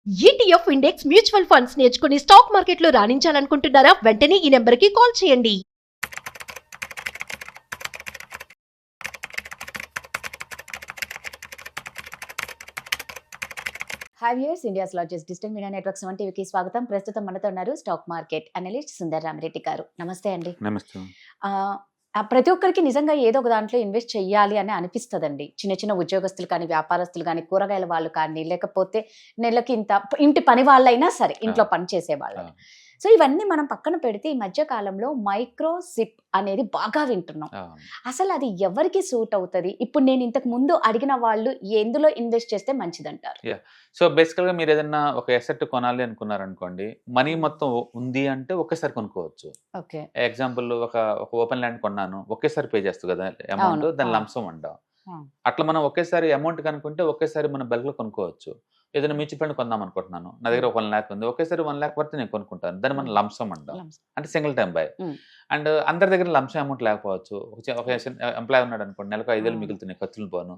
ETF index mutual funds నేర్చుకుని stock మార్కెట్లో రాణించాలనుకుంటున్నారా? వెంటనే ఈ నెంబర్కి కాల్ చేయండి. Hi viewers, India's largest digital media network seven టీవీకి స్వాగతం. ప్రస్తుతం మనతో ఉన్నారు stock market analyst Sundar Ramireddy గారు. నమస్తే అండి. నమస్తే. ప్రతి ఒక్కరికి నిజంగా ఏదో ఒక దాంట్లో ఇన్వెస్ట్ చెయ్యాలి అని అనిపిస్తుందండి. చిన్న చిన్న ఉద్యోగస్తులు కానీ, వ్యాపారస్తులు కానీ, కూరగాయల వాళ్ళు కానీ, లేకపోతే నెలకి ఇంత ఇంటి పని వాళ్ళైనా సరే, ఇంట్లో పని చేసే వాళ్ళు. సో ఇవన్నీ మనం పక్కన పెడితే ఈ మధ్య కాలంలో మైక్రో సిప్ అనేది బాగా వింటున్నాం. అసలు అది ఎవరికి సూట్ అవుతుంది? ఇప్పుడు నేను ఇంతకు ముందు అడిగిన వాళ్ళు ఎందులో ఇన్వెస్ట్ చేస్తే మంచిదంటారు? సో బేసికల్ గా మీరు ఏదైనా ఒక ఎసెట్ కొనాలి అనుకున్నారనుకోండి, మనీ మొత్తం ఉంది అంటే ఒకేసారి కొనుక్కోవచ్చు. ఓకే, ఎగ్జాంపుల్ ఒక ఓపెన్ ల్యాండ్ కొన్నాను, ఒకేసారి పే చేస్తుంది కదా అమౌంట్, దాని లంసం అంటాం. అట్లా మనం ఒకేసారి అమౌంట్ కనుక్కుంటే ఒకేసారి మనం బల్క్ లో కొనుక్కోవచ్చు. ఏదైనా మ్యూచువల్ ఫండ్ కొందాం అనుకుంటున్నాను, నా దగ్గర 1 lakh ఉంది, ఒకేసారి 1 lakh వరకు నేను కొనుక్కుంటాను, దాన్ని మనం లంసం అంటాం. అంటే సింగిల్ టైం బై. అండ్ అందరి దగ్గర లంసం అమౌంట్ లేకపోవచ్చు. ఒక ఎంప్లాయ్ ఉన్నాడు అనుకోండి, నెలకు 5,000 మిగులుతున్నాయి, ఖర్చులు పోను,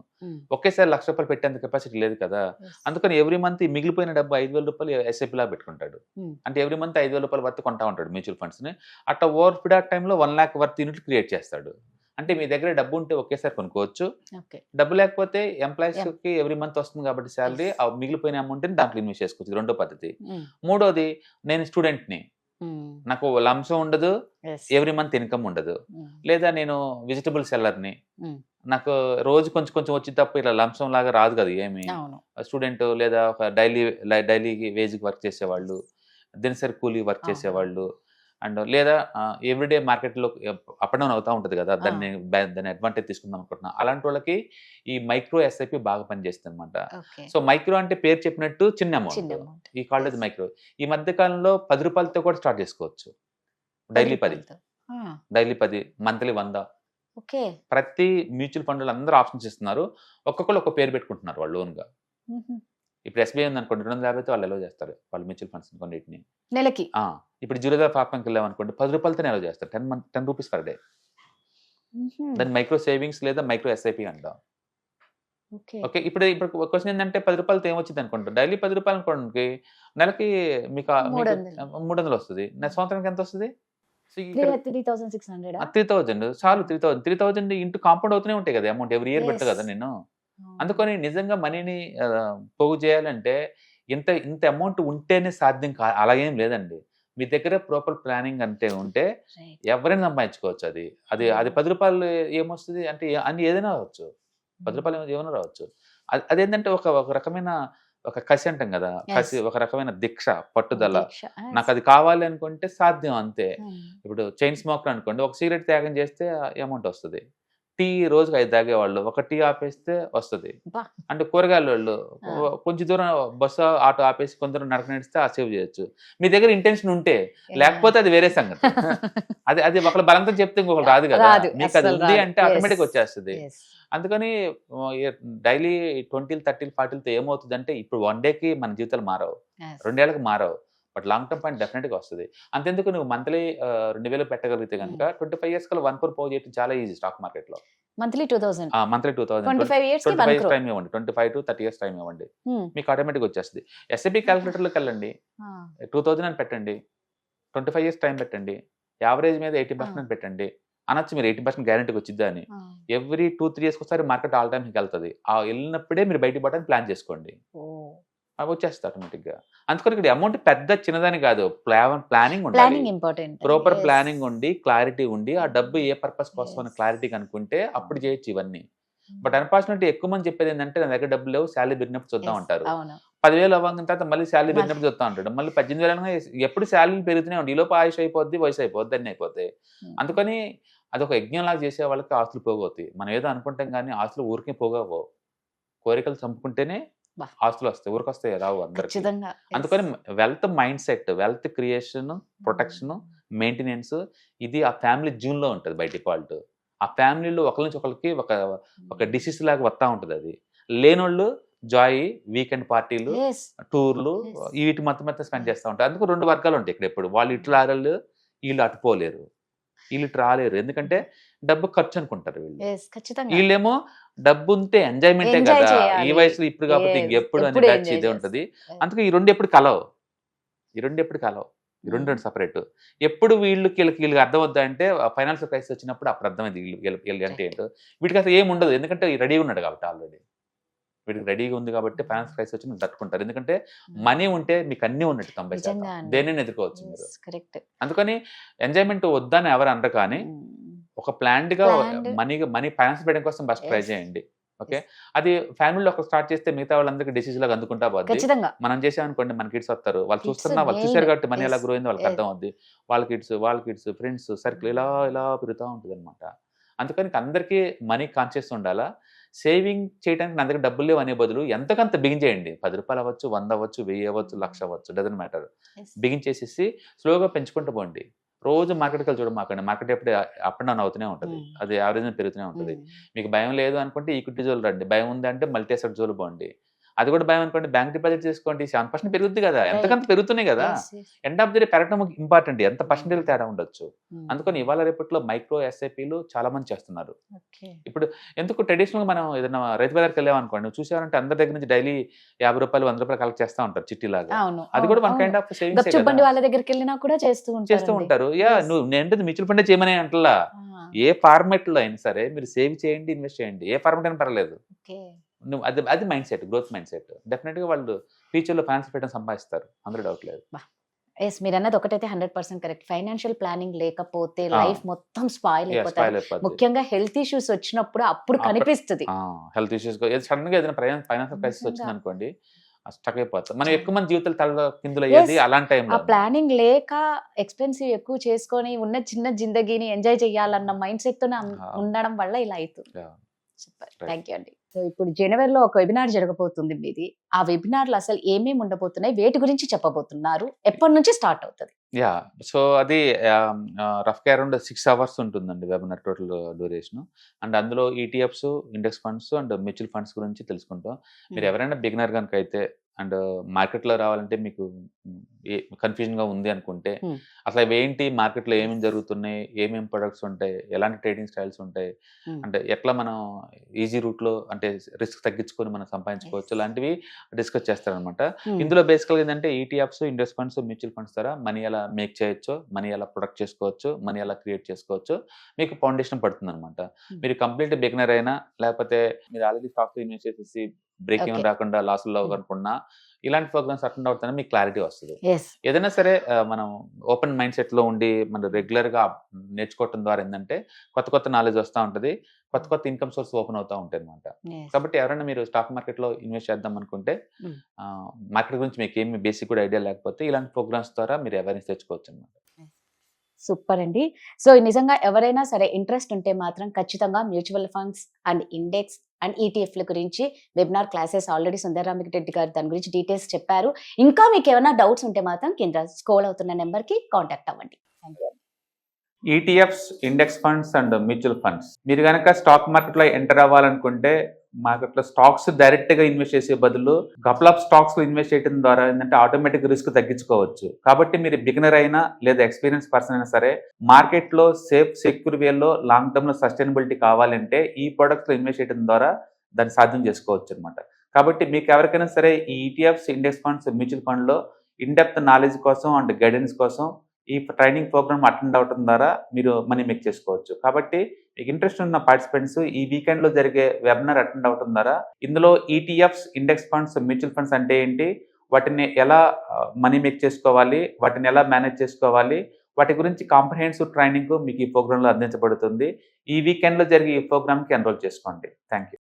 ఒకేసారి ₹1,00,000 పెట్టేంత కెపాసిటీ లేదు కదా. అందుకని ఎవ్రీ మంత్ ఈ మిగిలిపోయిన డబ్బు ₹5,000 ఎస్ఐపి లా పెట్టుకుంటాడు. అంటే ఎవ్రీ మంత్ ₹5,000 వర్త్ కొంటా ఉంటాడు మ్యూచువల్ ఫండ్స్ ని. అట్లా ఓవర్ పీరియడ్ ఆఫ్ టైంలో 1 lakh వర్త్ యూనిట్ క్రియేట్ చేస్తాడు. అంటే మీ దగ్గర డబ్బు ఉంటే ఒకేసారి కొనుక్కోవచ్చు, డబ్బు లేకపోతే ఎంప్లాయీస్ కి ఎవ్రీ మంత్ వస్తుంది కాబట్టి శాలరీ, ఆ మిగిలిపోయిన అమౌంట్ ని దాంట్లో ఇన్వెస్ట్ చేసుకోవచ్చు. రెండో పద్ధతి. మూడోది, నేను స్టూడెంట్ ని, నాకు లంసం ఉండదు, ఎవ్రీ మంత్ ఇన్కమ్ ఉండదు, లేదా నేను వెజిటబుల్ సెల్లర్ని, నాకు రోజు కొంచెం కొంచెం వచ్చి తప్ప ఇలా లంసం లాగా రాదు కదా ఏమి. స్టూడెంట్ లేదా ఒక డైలీ వేజ్ వర్క్ చేసేవాళ్ళు, దినసరి కూలీ వర్క్ చేసేవాళ్ళు, అండ్ లేదా ఎవ్రీడే మార్కెట్లో అప్ అండ్ డౌన్ అవుతూ ఉంటుంది కదా, దాన్ని అడ్వాంటేజ్ తీసుకుందాం అనుకుంటున్నా, అలాంటి వాళ్ళకి ఈ మైక్రో ఎస్ఐపి బాగా పనిచేస్తుంది అనమాట. సో మైక్రో అంటే పేరు చెప్పినట్టు చిన్న అమౌంట్, ఈ కాల్డ్ మైక్రో. ఈ మధ్య కాలంలో ₹10 కూడా స్టార్ట్ చేసుకోవచ్చు. Daily 10, monthly 100. ప్రతి మ్యూచువల్ ఫండ్ అందరూ ఆప్షన్స్ ఇస్తున్నారు. ఒక్కొక్కరు ఒక పేరు పెట్టుకుంటున్నారు వాళ్ళు లోన్ గా. ఇప్పుడు ఎస్బీఐ ఉంది అనుకోండి, 250 వాళ్ళు ఎలా చేస్తారు వాళ్ళ మ్యూచువల్ ఫండ్స్ కొన్నిటిని నెలకి. ఇప్పుడు జీరోదా పాపంకి వెళ్ళాం అనుకోండి, ₹10 ఎలా చేస్తారు, 10 రూపీస్ పర్ డే. దాన్ని మైక్రో సేవింగ్స్ లేదా మైక్రో ఎస్ఐపి అంటాం. ఓకే, ఇప్పుడు క్వశ్చన్ ఏంటంటే ₹10 ఏమొచ్చింది అనుకుంటారు, డైలీ ₹10 అనుకోండి, నెలకి మీకు 300 వస్తుంది, సంవత్సరానికి ఎంత వస్తుంది? 3,000 చాలు. 3,000 ఇంటూ కాంపౌండ్ అవుతూనే ఉంటాయి కదా అమౌంట్, ఎవ్రీ ఇయర్ పెట్టు కదా నేను. అందుకని నిజంగా మనీని పోగు చేయాలంటే ఇంత అమౌంట్ ఉంటేనే సాధ్యం అలాగేం లేదండి. మీ దగ్గర ప్రాపర్ ప్లానింగ్ అంటే ఉంటే ఎవరైనా సంపాదించుకోవచ్చు. అది ₹10 ఏమొస్తుంది అంటే అన్ని ఏదైనా రావచ్చు. ₹10 ఏమైనా రావచ్చు. అదేంటంటే ఒక రకమైన ఒక కసి అంటాం కదా, కసి, ఒక రకమైన దీక్ష, పట్టుదల. నాకు అది కావాలి అనుకుంటే సాధ్యం అంతే. ఇప్పుడు చైన్ స్మోకర్ అనుకోండి, ఒక సిగరెట్ త్యాగం చేస్తే అమౌంట్ వస్తుంది. టీ రోజుకి 5 తాగేవాళ్ళు ఒక టీ ఆపేస్తే వస్తుంది. అంటే కూరగాయల వాళ్ళు కొంచెం దూరం బస్సు ఆటో ఆపేసి కొందరు నడక నడిస్తే ఆ సేవ్ చేయొచ్చు. మీ దగ్గర ఇంటెన్షన్ ఉంటే, లేకపోతే అది వేరే సంగతి. అది ఒకళ్ళు బలంతో చెప్తే ఇంకొకరు రాదు కదా. మీకు అది ఉంది అంటే ఆటోమేటిక్ వచ్చేస్తుంది. అందుకని డైలీ 20, 30, 40 ఏమవుతుంది అంటే, ఇప్పుడు 1 డేకి మన జీవితాలు మారవు, 2 ఏళ్ళకి మారవు, బట్ లాంగ్ టర్మ్ పాయింట్ డెఫినెట్గా వస్తుంది. అంతెందుకు, నువ్వు మంత్లీ 2,000 పెట్టగలిగితే కనుక 25 years కల్లా 1 crore పోగు చేయడం చాలా ఈజీ స్టాక్ మార్కెట్ లో. మంత్లీ 2,000 25 years టైం ఇవ్వండి, 25 to 30 years టైం ఇవ్వండి, మీకు ఆటోమేటిక్ వచ్చేస్తుంది. ఎస్ఐపి క్యాలిక్యులేటర్లోకి వెళ్ళండి, 2,000 అని పెట్టండి, 25 years టైం పెట్టండి, యావరేజ్ మీద 80% పెట్టండి. అనొచ్చు మీరు 80% గ్యారెంటీకి వచ్చిద్దా అని. ఎవ్రీ 2-3 years ఒకసారి మార్కెట్ ఆల్ టైమ్ వెళ్తుంది. ఆ వెళ్ళినప్పుడే మీరు బయట పడడానికి ప్లాన్ చేసుకోండి, అవి వచ్చేస్తాయి ఆటోమేటిక్ గా. అందుకని ఇక్కడ అమౌంట్ పెద్ద చిన్నదని కాదు, ప్లానింగ్ ఉండాలి, ప్రాపర్ ప్లానింగ్ ఉండి, క్లారిటీ ఉండి, ఆ డబ్బు ఏ పర్పస్ కోసం అని క్లారిటీ కనుక్కుంటే అప్పుడు చేయొచ్చు ఇవన్నీ. బట్ అన్ఫార్చునేట్లీ ఎక్కువ మంది చెప్పేది ఏంటంటే, నా దగ్గర డబ్బులు లేవు, శాలరీ పెరిగినప్పుడు చూద్దాం అంటారు. 10,000 అవ్వగిన తర్వాత మళ్ళీ శాలరీ పెరిగినప్పుడు చూద్దాం అంటాడు, మళ్ళీ 18,000 ఎప్పుడు శాలరీ పెరుగుతూనే ఉంటుంది. ఈలోపు ఆయుష్ అయిపోద్ది, వయసు అయిపోద్ది, అన్నీ అయిపోతాయి. అందుకని అదొక యజ్ఞం లాగా చేసే వాళ్ళకి ఆస్తులు పోగవుతాయి. మనం ఏదో అనుకుంటాం కానీ ఆస్తులు ఊరికే పోగవు. కోరికలు చంపుకుంటేనే ఆస్తులు వస్తాయి, ఊరికొస్తాయి రావు అందరికి. అందుకని wealth mind set, wealth creation, protection, maintenance, ఇది ఆ ఫ్యామిలీ జూన్ లో ఉంటుంది బై డిఫాల్ట్. ఆ ఫ్యామిలీలో ఒకరి నుంచి ఒకరికి ఒక డిసీజ్ లాగా వస్తూ ఉంటుంది. అది లేనోళ్ళు జాయ్, వీకెండ్ పార్టీలు, టూర్లు, వీటి మొత్తం స్పెండ్ చేస్తూ ఉంటారు. అందుకు 2 వర్గాలు ఉంటాయి ఇక్కడ. ఎప్పుడు వాళ్ళు ఇట్లా ఆడళ్ళు, వీళ్ళు అటుపోలేరు. వీళ్ళు రాలేరు, ఎందుకంటే డబ్బు ఖర్చు అనుకుంటారు వీళ్ళు. Yes, ఖచ్చితంగా వీళ్ళేమో డబ్బు ఉంటే ఎంజాయ్మెంటే Enjoy కదా, ఈ చేయాలి. వయసులో ఇప్పుడు కాబట్టి Yes, ఇంకెప్పుడు అనే ఎప్పుడు బ్యాచ్ enjoy ఇదే చేస్తారు. ఉంటది. Yes. అందుకే ఈ రెండు ఎప్పుడు కలవు, ఈ రెండు ఎప్పుడు కలవు, ఈ రెండు రెండు సపరేట్. ఎప్పుడు వీళ్ళకి అర్థం అవుద్దా అంటే ఫైనాన్షియల్ క్రైసిస్ వచ్చినప్పుడు అప్పుడు అర్థమైంది వీళ్ళు అంటే ఏంటో. వీటికి అసలు ఏమి ఉండదు, ఎందుకంటే రెడీగా ఉన్నాడు కాబట్టి ఆల్రెడీ. వీడికి రెడీగా ఉంది కాబట్టి ఫైనాన్స్ క్రైసిస్ వచ్చి మీరు తట్టుకుంటారు. ఎందుకంటే మనీ ఉంటే మీకు అన్నీ ఉన్నట్టు 90%. నిజంగా అండి. దేనిని ఎదుర్కోవచ్చు మీరు. కరెక్ట్. అందుకని ఎంజాయ్మెంట్ వద్దని ఎవరు అనరు, కానీ ఒక ప్లాన్డ్ గా మనీ ఫైనాన్స్ పెట్టడం కోసం ఫస్ట్ ట్రై చేయండి. ఓకే, అది ఫ్యామిలీలో ఒక స్టార్ట్ చేస్తే మిగతా వాళ్ళందరికీ డిసీజ్ లాగా అందుకుంటా పోద్ది. ఖచ్చితంగా మనం చేసామనుకోండి మన కిడ్స్ వస్తారు, వాళ్ళు Kids చూస్తున్నా వాళ్ళు main. చూసారు కాబట్టి మనీ ఎలా Yes. గ్రో అయింది వాళ్ళకి Yes. అర్థం అవుద్ది. వాళ్ళ కిడ్స్ ఫ్రెండ్స్ సర్కిల్ ఇలా ఇలా పెరుగుతూ ఉంటుంది అనమాట. అందుకని అందరికీ మనీ కాన్షియస్ ఉండాలా. సేవింగ్ చేయడానికి నా దగ్గర డబ్బులు లేవు అనే బదులు ఎంతకంత బిగిన్ చేయండి. 10 రూపాయలు అవ్వచ్చు, 100 అవ్వచ్చు, 1000 అవ్వచ్చు, 1,00,000 అవ్వచ్చు, డజన్ మ్యాటర్. Yes. బిగిన్ చేసేసి స్లోగా పెంచుకుంటూ పోండి. రోజు మార్కెట్కి వెళ్ళి చూడమాకండి, మార్కెట్ ఎప్పుడు అప్ అండ్ డౌన్ అవుతూనే ఉంటుంది, అది యావరేజ్ పెరుగుతూనే ఉంటుంది. మీకు భయం లేదు అనుకుంటే ఈక్విటీ జోలు రండి, భయం ఉంది అంటే మల్టీ అసెట్ జోలు పోండి. అది కూడా భయం అనుకోండి బ్యాంక్ డిపాజిట్ చేసుకోండి, 7% పెరుగుద్ది కదా, ఎంతకంత పెరుగుతున్నాయి కదా. ఎండ్ ఆఫ్ ది డే పెరగడం ఇంపార్టెంట్, ఎంత పర్సెంటేజ్ తేడా ఉండొచ్చు. అందుకని ఇవాళ రేపట్లో మైక్రో ఎస్ఐపీలు చాలా మంది చేస్తున్నారు. ఇప్పుడు ఎందుకు ట్రెడిషనల్ మనం ఏదైనా రైతు బజార్కి వెళ్ళామనుకోండి, నువ్వు చూసారంటే అందరి దగ్గర నుంచి డైలీ 50 రూపాయలు 100 రూపాయలు కలెక్ట్ చేస్తూ ఉంటారు చిట్టిలాగా. అది కూడా వన్ కైండ్ ఆఫ్ సేవింగ్స్ చెప్పండి, వాళ్ళ దగ్గరికి వెళ్ళినా కూడా చేస్తూ ఉంటారు. యా, నువ్వు నేను మ్యూచువల్ ఫండ్ చేయమని అంటలా, ఏ ఫార్మాట్ లో అయినా సరే మీరు సేవ్ చేయండి, ఇన్వెస్ట్ చేయండి, ఏ ఫార్మాట్ అయినా పర్లేదు. నువ్వు అది mind set, growth mind set. Definite గా వాళ్ళు ఫ్యూచర్ లో ఫైనాన్స్ పెట్టడం సంపాదిస్తారు, అందులో డౌట్ లేదు. ఎస్, మీరు అన్నది ఒకటైతే 100% కరెక్ట్. ఫైనాన్షియల్ ప్లానింగ్ లేకపోతే లైఫ్ మొత్తం స్పాయిల్ అయిపోతుంది. ముఖ్యంగా హెల్త్ ఇష్యూస్ వచ్చినప్పుడు అప్పుడు కనిపిస్తుంది. హెల్త్ ఇష్యూస్ సడన్ గా ఏదైనా ఫైనాన్షియల్ క్రైసిస్ వచ్చింది అనుకోండి, స్టక్ అయిపోతాం. మనం ఎక్కువ మంది జీవితాలు తల కిందులు అయ్యేది అలాంటి టైంలో. ఆ ప్లానింగ్ లేక ఎక్స్పెన్సివ్ ఎక్కువ చేసుకొని ఉన్న చిన్న జిందగీని ఎంజాయ్ చేయాలన్న మైండ్ సెట్ తో ఉండడం వల్ల ఇలా అవుతుంది. సూపర్, థ్యాంక్ యూ అండి. సో ఇప్పుడు జనవరిలో ఒక వెబినార్ జరగబోతుంది మీది. ఆ వెబినార్ లో అసలు ఏమేమి ఉండబోతున్నాయి, వేటి గురించి చెప్పబోతున్నారు, ఎప్పటి నుంచి స్టార్ట్ అవుతుంది? యా, సో అది రఫ్ గా అరౌండ్ 6 hours ఉంటుందండి వెబినార్ టోటల్ డ్యూరేషన్. అండ్ అందులో ETFs, index funds and mutual funds గురించి తెలుసుకుంటాం. మీరు ఎవరైనా బిగినర్ కనుక అయితే అండ్ మార్కెట్లో రావాలంటే మీకు కన్ఫ్యూజన్గా ఉంది అనుకుంటే, అసలు అవి ఏంటి, మార్కెట్లో ఏమేమి జరుగుతున్నాయి, ఏమేమి ప్రొడక్ట్స్ ఉంటాయి, ఎలాంటి ట్రేడింగ్ స్టైల్స్ ఉంటాయి, అంటే ఎట్లా మనం ఈజీ రూట్లో అంటే రిస్క్ తగ్గించుకొని మనం సంపాదించుకోవచ్చు, లాంటివి డిస్కస్ చేస్తారనమాట. ఇందులో బేసికల్గా ఏంటంటే ETFs, index funds, mutual funds ద్వారా మనీ ఎలా మేక్ చేయొచ్చు, మనీ ఎలా ప్రొడక్ట్ చేసుకోవచ్చు, మనీ ఎలా క్రియేట్ చేసుకోవచ్చు, మీకు ఫౌండేషన్ పడుతుంది అనమాట. మీరు కంప్లీట్ బిగినర్ అయినా, లేకపోతే మీరు ఆల్రెడీ స్టాక్ ఇన్వెస్ట్ చేసేసి బ్రేక్ ఏమైనా రాకుండా లాసుల్లో అనుకున్నా, ఇలాంటి ప్రోగ్రామ్స్ అటెండ్ అవుతానే మీకు క్లారిటీ వస్తుంది. ఏదైనా సరే మనం ఓపెన్ మైండ్ సెట్ లో ఉండి మనం రెగ్యులర్ గా నేర్చుకోవటం ద్వారా ఏంటంటే కొత్త నాలెడ్జ్ వస్తూ ఉంటుంది, కొత్త ఇన్కమ్ సోర్స్ ఓపెన్ అవుతూ ఉంటాయి అనమాట. కాబట్టి ఎవరైనా మీరు స్టాక్ మార్కెట్ లో ఇన్వెస్ట్ చేద్దాం అనుకుంటే, మార్కెట్ గురించి మీకు ఏమి బేసిక్ కూడా ఐడియా లేకపోతే ఇలాంటి ప్రోగ్రామ్స్ ద్వారా మీరు అవేర్నెస్ తెచ్చుకోవచ్చు అనమాట. సూపర్ అండి. సో నిజంగా ఎవరైనా సరే ఇంట్రెస్ట్ ఉంటే మాత్రం ఖచ్చితంగా mutual funds and index and ఈటీఎఫ్ల గురించి వెబినార్ క్లాసెస్ ఆల్రెడీ సుందరరామిరెడ్డి గారు దాని గురించి డీటెయిల్స్ చెప్పారు. ఇంకా మీకు ఏమైనా డౌట్స్ ఉంటే మాత్రం కింద స్క్రోల్ అవుతున్న నెంబర్కి కాంటాక్ట్ అవ్వండి. Thank you. ETFs, index funds and mutual funds, మీరు కనుక స్టాక్ మార్కెట్లో ఎంటర్ అవ్వాలనుకుంటే, మార్కెట్లో స్టాక్స్ డైరెక్ట్ గా ఇన్వెస్ట్ చేసే బదులు కపుల్ ఆఫ్ స్టాక్స్ లో ఇన్వెస్ట్ చేయడం ద్వారా ఏంటంటే ఆటోమేటిక్ రిస్క్ తగ్గించుకోవచ్చు. కాబట్టి మీరు బిగినర్ అయినా లేదా ఎక్స్పీరియన్స్ పర్సన్ అయినా సరే, మార్కెట్ లో సేఫ్ సెక్యూర్ వేలో లాంగ్ టర్మ్ లో సస్టైనబిలిటీ కావాలంటే ఈ ప్రొడక్ట్స్ లో ఇన్వెస్ట్ చేయడం ద్వారా దాన్ని సాధ్యం చేసుకోవచ్చు అనమాట. కాబట్టి మీకు ఎవరికైనా సరే ఈ ETFs, index funds, mutual fund లో ఇన్ డెప్త్ నాలెడ్జ్ కోసం అండ్ గైడెన్స్ కోసం ఈ ట్రైనింగ్ ప్రోగ్రామ్ అటెండ్ అవడం ద్వారా మీరు మనీ మేక్ చేసుకోవచ్చు. కాబట్టి మీకు ఇంట్రెస్ట్ ఉన్న పార్టిసిపెంట్స్ ఈ వీకెండ్ లో జరిగే వెబినార్ అటెండ్ అవడం ద్వారా, ఇందులో ETFs, index funds, mutual funds అంటే ఏంటి, వాటిని ఎలా మనీ మేక్ చేసుకోవాలి, వాటిని ఎలా మేనేజ్ చేసుకోవాలి, వాటి గురించి కాంప్రహెన్సివ్ ట్రైనింగ్ మీకు ఈ ప్రోగ్రామ్ లో అందించబడుతుంది. ఈ వీకెండ్ లో జరిగే ఈ ప్రోగ్రామ్ కి ఎన్రోల్ చేసుకోండి. Thank you.